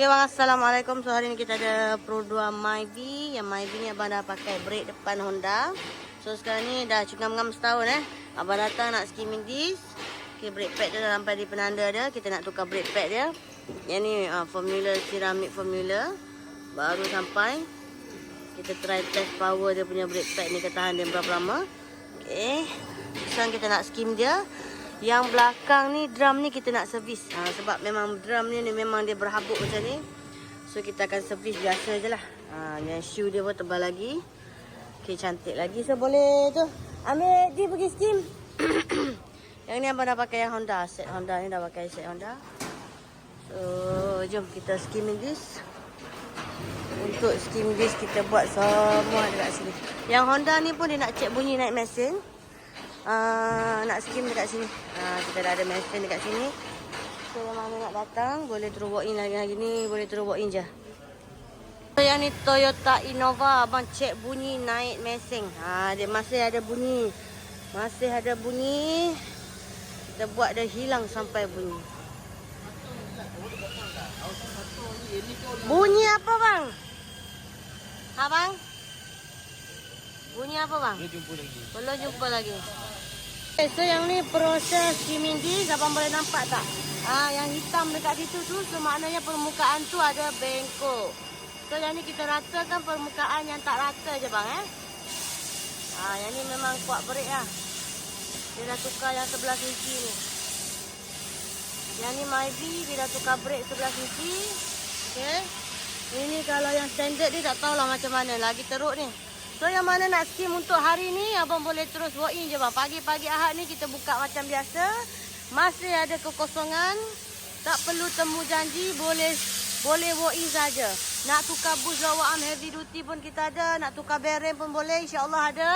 Okay bang, Assalamualaikum. So hari ni kita ada Pro 2 Myvi. Yang Myvi ni abang dah pakai brake depan Honda. So sekarang ni dah ngam-ngam setahun Abang datang nak skimming disc. Okay, brake pad dia dah sampai di penanda dia. Kita nak tukar brake pad dia. Yang ni formula ceramic formula. Baru sampai. Kita try test power dia punya brake pad ni, ketahan dia berapa lama. Okay, sekarang kita nak skim dia. Yang belakang ni, drum ni kita nak servis. Sebab memang drum ni memang dia berhabuk macam ni. So kita akan servis biasa je lah. Yang shoe dia pun tebal lagi. Okay, cantik lagi. So boleh tu ambil dia pergi skim. Yang ni abang dah pakai yang Honda. Set Honda ni dah pakai set Honda. So jom kita skimming this. Untuk skim disc kita buat semua dekat sini. Yang Honda ni pun dia nak cek bunyi naik mesin. Nak skim dekat sini. Kita dah ada mesin dekat sini. So yang mana nak datang boleh terus walk in lagi ni, boleh terus walk in je. So yang ni Toyota Innova, abang cek bunyi naik mesin. Dia masih ada bunyi. Masih ada bunyi. Kita buat dia hilang sampai bunyi. Bunyi apa bang? Bang? Bunyi apa bang? Belum jumpa lagi. Okay, so yang ni proses skimming disc, abang boleh nampak tak? Yang hitam dekat situ tu, so maknanya permukaan tu ada bengkok. So yang ni kita ratakan permukaan yang tak rata je bang yang ni memang kuat brake lah. Dia dah tukar yang 11 inci ni. Yang ni Myvi, dia dah tukar brake 11 inci. Okay. Ini kalau yang standard ni tak tahulah macam mana. Lagi teruk ni. So yang mana nak skim untuk hari ni, abang boleh terus walk in je bang. Pagi-pagi Ahad ni kita buka macam biasa. Masih ada kekosongan. Tak perlu temu janji. Boleh walk in saja. Nak tukar boost lower arm heavy duty pun kita ada. Nak tukar bearing pun boleh. InsyaAllah ada.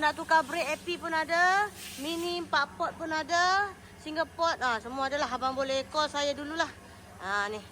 Nak tukar brake AP pun ada. Mini 4 port pun ada. Single port. Semua adalah. Abang boleh call saya dululah. Ni.